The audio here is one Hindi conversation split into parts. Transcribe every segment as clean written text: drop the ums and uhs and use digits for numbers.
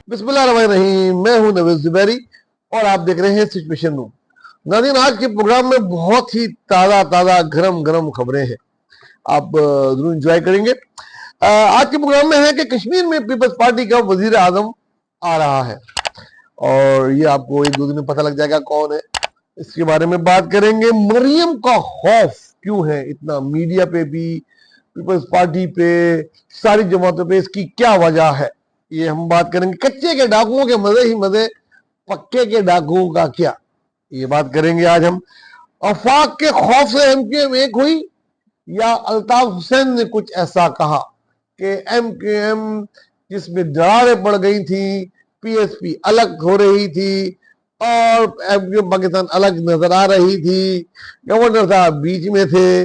बिस्मिल्लाहिर्रहमानिर्रहीम, मैं हूं नवीद जुबैरी और आप देख रहे हैं सिचुएशन रूम। नाज़रीन, आज के प्रोग्राम में बहुत ही ताज़ा ताज़ा गरम गरम खबरें हैं, आप जरूर एंजॉय करेंगे। आज के प्रोग्राम में है कि कश्मीर में पीपल्स पार्टी का वजीर आजम आ रहा है और ये आपको एक दो दिन में पता लग जाएगा कौन है। इसके बारे में बात करेंगे। मरियम का खौफ क्यों है इतना, मीडिया पे भी, पीपल्स पार्टी पे, सारी जमातों पे, इसकी क्या वजह है, ये हम बात करेंगे। कच्चे के डाकुओं के मजे ही मजे, पक्के के डाकुओं का क्या, ये बात करेंगे आज हम। आफाक के खौफ से एमकेएम एक हुई या अल्ताफ हुसैन ने कुछ ऐसा कहा कि एमकेएम जिसमें दरारें पड़ गई थी, पीएसपी अलग हो रही थी और पाकिस्तान अलग नजर आ रही थी, गवर्नर साहब बीच में थे,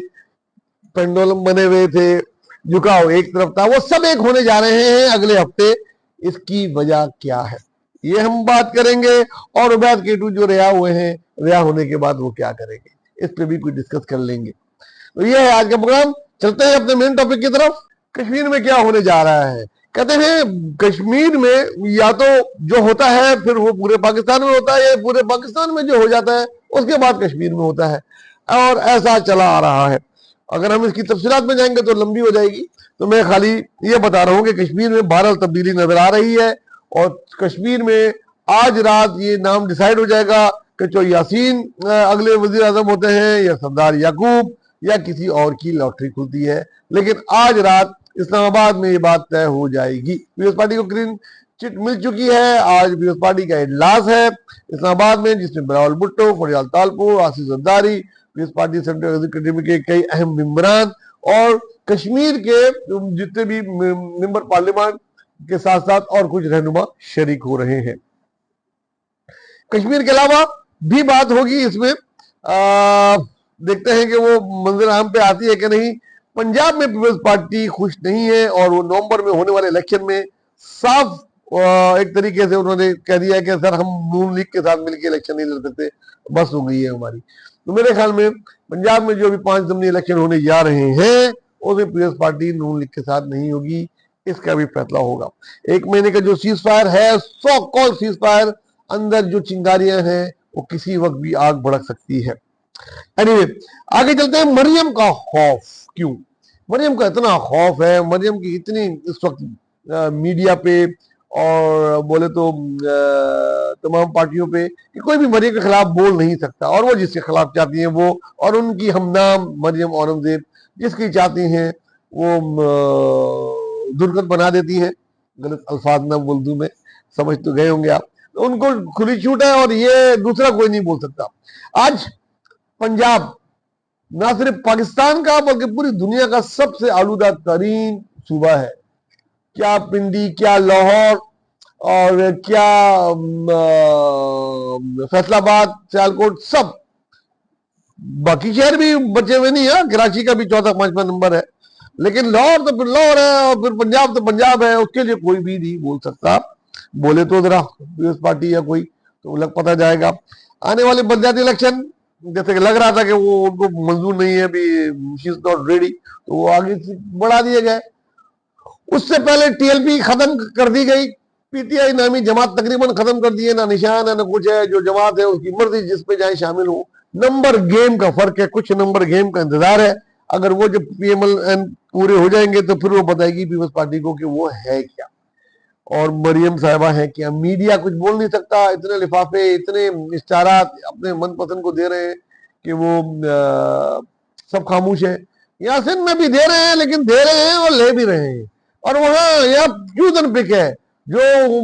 पेंडुलम बने हुए थे, झुकाव एक तरफ था, वो सब एक होने जा रहे हैं अगले हफ्ते। इसकी वजह क्या है, ये हम बात करेंगे। और उबैद केटू जो रिहा हुए हैं, रिहा होने के बाद वो क्या करेंगे, इस पे भी कुछ डिस्कस कर लेंगे। तो ये है आज का प्रोग्राम। चलते हैं अपने मेन टॉपिक की तरफ। कश्मीर में क्या होने जा रहा है, कहते हैं कश्मीर में या तो जो होता है फिर वो पूरे पाकिस्तान में होता है, या पूरे पाकिस्तान में जो हो जाता है उसके बाद कश्मीर में होता है, और ऐसा चला आ रहा है। अगर हम इसकी तफसीलात में जाएंगे तो लंबी हो जाएगी, तो मैं खाली ये बता रहा हूं कि कश्मीर में बहरहाल तब्दीली नजर आ रही है और कश्मीर में आज रात ये नाम डिसाइड हो जाएगा कि जो यासीन अगले वजीर आजम होते हैं या सरदार याकूब या किसी और की लॉटरी खुलती है। लेकिन आज रात इस्लामाबाद में ये बात तय हो जाएगी। पीपल्स पार्टी को ग्रीन चिट मिल चुकी है। आज पीपल्स पार्टी का इजलास है इस्लामाबाद में, जिसमें Bilawal Bhutto, Faryal Talpur, Asif Zardari, Peoples Party central executive के कई अहम मेंबरान और कश्मीर के जितने भी मेंबर पार्लियामेंट के साथ साथ और कुछ रहनुमा शरीक हो रहे हैं। कश्मीर के अलावा भी बात होगी इसमें, देखते हैं कि वो मंजिल आम पे आती है कि नहीं। पंजाब में पीपल्स पार्टी खुश नहीं है और वो नवंबर में होने वाले इलेक्शन में साफ एक तरीके से उन्होंने कह दिया है कि सर हम नून लीग के साथ मिलकर इलेक्शन नहीं लड़ सकते, बस हो गई है हमारी। तो मेरे ख्याल में पंजाब में जो भी 5 ज़मीनी इलेक्शन होने जा रहे हैं उसमें पीपल्स पार्टी नून लीग के साथ नहीं होगी, इसका भी फैसला होगा। 1 महीने का जो सीज फायर है, सो कॉल सीज फायर, अंदर जो चिंगारियां हैं वो किसी वक्त भी आग भड़क सकती है। एनीवे, आगे चलते हैं। मरियम का खौफ क्यों, मरियम का इतना खौफ है, मरियम की इतनी इस वक्त मीडिया पे और बोले तो तमाम पार्टियों पे कि कोई भी मरियम के खिलाफ बोल नहीं सकता, और वो जिसके खिलाफ चाहती हैं वो, और उनकी हमनाम मरियम औरंगजेब जिसकी चाहती हैं वो दुर्गत बना देती हैं। गलत अल्फाज ना बोल दूं मैं, समझ तो गए होंगे आप। तो उनको खुली छूट है और ये दूसरा कोई नहीं बोल सकता। आज पंजाब ना सिर्फ पाकिस्तान का बल्कि पूरी दुनिया का सबसे आलूदा तरीन सूबा है। क्या पिंडी, क्या लाहौर और क्या फैसलाबाद, सियालकोट, सब, बाकी शहर भी बचे हुए नहीं है, कराची का भी 4था-5वां नंबर है, लेकिन लाहौर तो फिर लाहौर है और फिर पंजाब तो पंजाब है, उसके लिए कोई भी नहीं बोल सकता। बोले तो जरा पीपल्स पार्टी या कोई तो लग पता जाएगा। आने वाले पंचायती इलेक्शन जैसे कि लग रहा था कि वो उनको मंजूर नहीं है, अभी शी इज नॉट रेडी, तो वो आगे बढ़ा दिए गए। उससे पहले टीएलपी खत्म कर दी गई, पीटीआई नामी जमात तकरीबन खत्म कर दिए, ना निशान है ना कुछ है। जो जमात है उसकी मर्जी जिस पे जाए शामिल हो। नंबर गेम का फर्क है, कुछ नंबर गेम का इंतजार है। अगर वो जब पीएमएल पूरे हो जाएंगे तो फिर वो बताएगी पीपल्स पार्टी को कि वो है क्या और मरियम साहिबा है क्या। मीडिया कुछ बोल नहीं सकता, इतने लिफाफे, इतने इश्तारात अपने मनपसंद को दे रहे हैं कि वो सब खामोश है। यासिन में भी दे रहे हैं, लेकिन दे रहे हैं और ले भी रहे हैं। और वहां यहाँ फ्यूजन पिक है, जो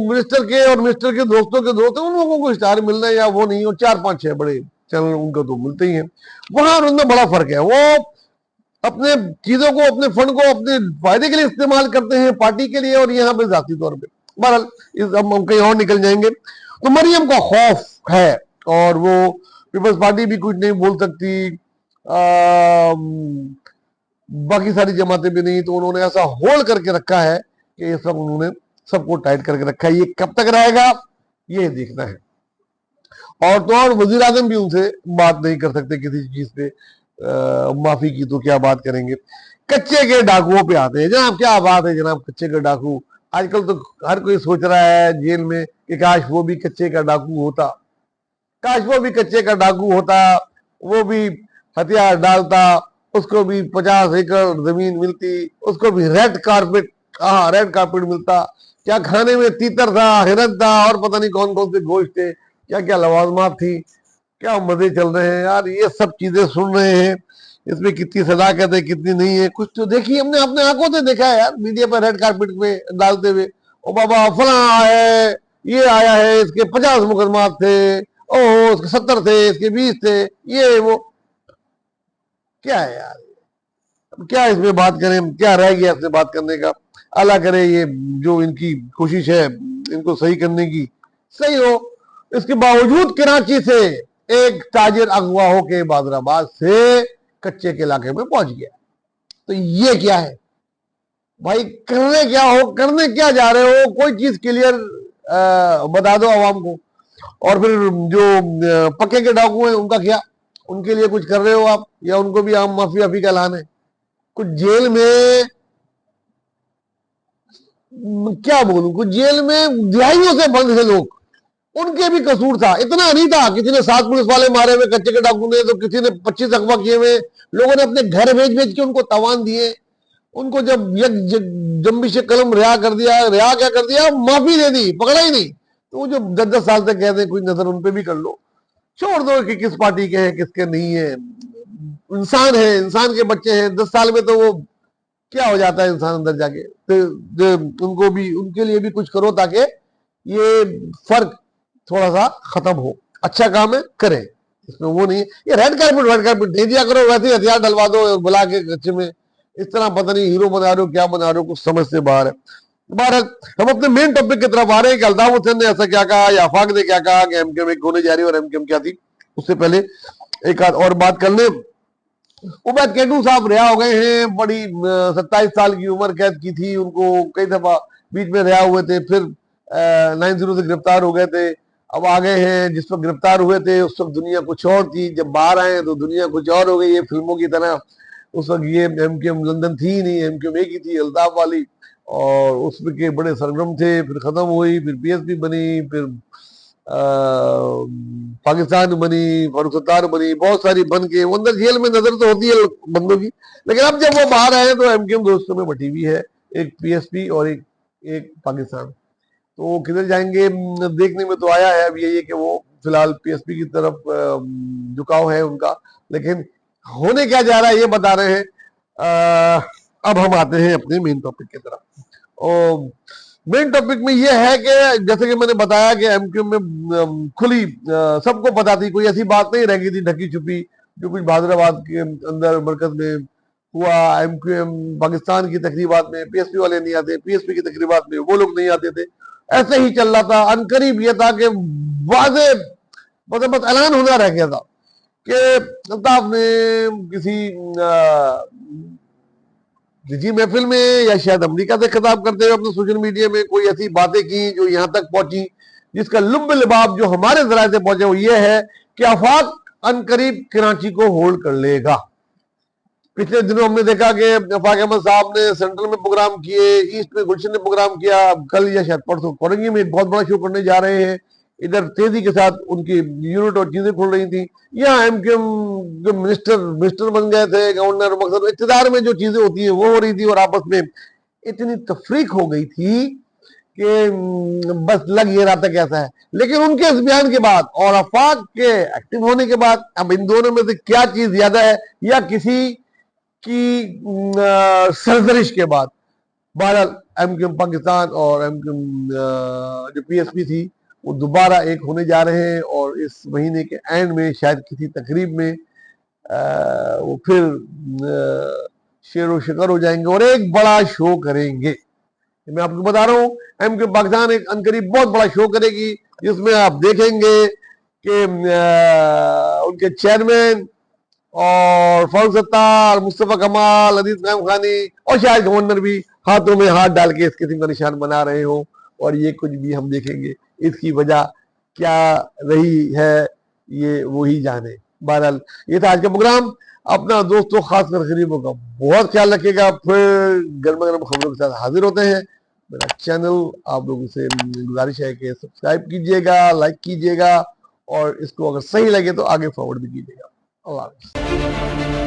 मिनिस्टर के और मिनिस्टर के दोस्तों के दोस्त हैं उन लोगों को स्टार मिलना है या वो नहीं, और 4-5-6 बड़े चैनल उनका तो मिलते ही हैं। वहां और उनमें बड़ा फर्क है। वो अपने चीजों को, अपने फंड को अपने फायदे के लिए इस्तेमाल करते हैं, पार्टी के लिए, और यहाँ पे जाती तौर पे। बहरहाल इस हम कहीं और निकल जाएंगे। तो मरियम का खौफ है और वो पीपल्स पार्टी भी कुछ नहीं बोल सकती, बाकी सारी जमातें भी नहीं। तो उन्होंने ऐसा होल्ड करके रखा है कि ये सब उन्होंने सबको टाइट करके रखा है। ये कब तक रहेगा ये देखना है। और तो और वजीर आजम भी उनसे बात नहीं कर सकते किसी चीज पे, माफी की तो क्या बात करेंगे। कच्चे के डाकुओं पे आते हैं। जनाब क्या बात है जनाब, कच्चे का डाकू। आजकल तो हर कोई सोच रहा है जेल में कि काश वो भी कच्चे का डाकू होता, काश वो भी कच्चे का डाकू होता, वो भी हथियार डालता, उसको भी 50 एकड़ जमीन मिलती, उसको भी रेड कारपेट, हाँ रेड कारपेट मिलता। क्या खाने में तीतर था, हिरन था और पता नहीं कौन कौन से गोश्त थे, क्या क्या लवाजमात थी, क्या मजे चल रहे हैं यार। ये सब चीजें सुन रहे हैं, इसमें कितनी सदाकत है कितनी नहीं है, कुछ तो देखिए। हमने अपने आंखों से देखा है यार, मीडिया पर रेड कारपेट पे डालते हुए, ओ बाबा फला है, ये आया है, इसके 50 मुकदमात थे, ओहो इसके 70 थे, इसके 20 थे, ये वो। क्या है यार, अब क्या इसमें बात करें, क्या रह गया इसमें बात करने का। अल्लाह करे ये जो इनकी कोशिश है इनको सही करने की, सही हो। इसके बावजूद कराची से एक ताजिर अगवा होके बादराबाद से कच्चे के इलाके में पहुंच गया। तो ये क्या है भाई, करने क्या हो, करने क्या जा रहे हो, कोई चीज क्लियर बता दो आवाम को। और फिर जो पक्के के डाकू हैं उनका क्या, उनके लिए कुछ कर रहे हो आप, या उनको भी आम माफी वाफी का ऐलान है? कुछ जेल में, क्या बोलूं, कुछ जेल में दिहाइयों से बंद है लोग, उनके भी कसूर था। इतना नहीं था, किसी ने 7 पुलिस वाले मारे हुए कच्चे के डाकू ने, तो किसी ने 25 अगवा किए हुए, लोगों ने अपने घर भेज भेज के उनको तवान दिए। उनको जब जम्बिश कलम रिहा कर दिया, रिहा क्या कर दिया, माफी दे दी, पकड़ा ही नहीं। तो वो जो 10-10 साल तक कहते हैं कोई नजर उन पे भी कर लो, छोड़ दो कि किस पार्टी के हैं किसके नहीं है। इंसान है, इंसान के बच्चे हैं, 10 साल में तो वो क्या हो जाता है इंसान अंदर जाके। तो उनको भी, उनके लिए भी कुछ करो ताकि ये फर्क थोड़ा सा खत्म हो। अच्छा काम है करें, इसमें वो नहीं है। ये रेड कारपेट दे दिया करो, वैसे ही हथियार डलवा दो बुला के कच्चे में। इस तरह पता नहीं हीरो बना रहे हो क्या बना रहे हो, कुछ समझ से बाहर है। बहरहाल हम अपने मेन टॉपिक की तरफ आ रहे हैं कि अल्ताफ हुसैन ने ऐसा क्या कहा, या आफाक ने क्या कहा कि एमक्यूएम एक होने जा रही है, और एमक्यूएम क्या थी। उससे पहले एक आध और बात कर ले। उबैद केटू साहब रिहा हो गए हैं, बड़ी 27 साल की उम्र कैद की थी, उनको कई दफा बीच में रिहा हुए थे, फिर 90 से गिरफ्तार हो गए थे। अब आ गए हैं, जिस वक्त गिरफ्तार हुए थे उस वक्त दुनिया कुछ और थी, जब बाहर आए तो दुनिया कुछ और हो गई है फिल्मों की तरह। उस वक्त ये एमक्यूएम लंदन थी नहीं, एमक्यूएम एक ही थी अल्ताफ वाली, और उसमें के बड़े सरगर्म थे। फिर खत्म हुई, फिर पीएसपी बनी, फिर पाकिस्तान बनी, फारूक सत्तार बनी, बहुत सारी बन के वो अंदर जेल में नजर तो होती है बंदों की। लेकिन अब जब वो बाहर आए तो एमक्यूएम दोस्तों में बटी हुई है, एक पीएसपी और एक पाकिस्तान। तो वो किधर जाएंगे देखने में तो आया है। अब यही है कि वो फिलहाल पीएसपी की तरफ झुकाव है उनका, लेकिन होने क्या जा रहा है ये बता रहे हैं। अब हम आते हैं अपने मेन टॉपिक की तरफ। और मेन टॉपिक में ये है कि जैसे कि मैंने बताया कि एमक्यूएम में खुली सबको पता थी, कोई ऐसी बात नहीं रह गई थी ढकी छुपी जो कुछ हैदराबाद के अंदर मरकज में हुआ। एमक्यूएम पाकिस्तान की तकरीबात में पीएसपी वाले नहीं आते, पीएसपी की तकरीबात में वो लोग नहीं आते थे, ऐसे ही चल रहा था। अनकरीब ये था कि वाजे बस ऐलान होना रह गया था कि अल्ताफ ने किसी निजी महफिल में या शायद अमेरिका से खिताब करते हुए अपने सोशल मीडिया में कोई ऐसी बातें की जो यहां तक पहुंची, जिसका लुब लिबाब जो हमारे जराये से पहुंचे वो ये है कि आफाक अनकरीब कराची को होल्ड कर लेगा। पिछले दिनों हमने देखा कि आफाक अहमद साहब ने सेंट्रल में प्रोग्राम किए, ईस्ट में गुलशन ने प्रोग्राम किया, कल या शायद परसों कोरंगी में एक बहुत बड़ा शो करने जा रहे हैं। इधर तेजी के साथ उनकी यूनिट और चीजें खुल रही थी। यहाँ एमक्यूएम जो मिनिस्टर बन गए थे, गवर्नर, मकसद इक़्तिदार में जो चीजें होती हैं वो हो रही थी, और आपस में इतनी तफरीक हो गई थी कि बस लग ये रहा था कैसा है। लेकिन उनके इस बयान के बाद और आफाक के एक्टिव होने के बाद अब इन दोनों में से क्या चीज ज्यादा है, या किसी की सरजरिश के बाद, बहरहाल एमक्यूएम पाकिस्तान और एमक्यूएम जो पीएसपी थी वो दोबारा एक होने जा रहे हैं, और इस महीने के एंड में शायद किसी तकरीब में वो फिर शेर व शिकर हो जाएंगे और एक बड़ा शो करेंगे। मैं आपको बता रहा हूँ एमक्यूएम पाकिस्तान एक अनकरीब बहुत बड़ा शो करेगी, जिसमें आप देखेंगे कि उनके चेयरमैन और फारूक सत्तार, मुस्तफा कमाल, अजीज खान खानी और शायद गवर्नर भी हाथों में हाथ डाल के इस किस्म का निशान बना रहे हो, और ये कुछ भी हम देखेंगे। इसकी वजह क्या रही है ये वही जाने। बहरहाल ये था आज का प्रोग्राम। अपना दोस्तों खासकर गरीबों का बहुत ख्याल रखिएगा। फिर गर्मा गर्म खबरों के साथ हाजिर होते हैं। मेरा चैनल आप लोगों से गुजारिश है कि सब्सक्राइब कीजिएगा, लाइक कीजिएगा और इसको अगर सही लगे तो आगे फॉरवर्ड भी कीजिएगा। अल्लाह हाफ़िज़।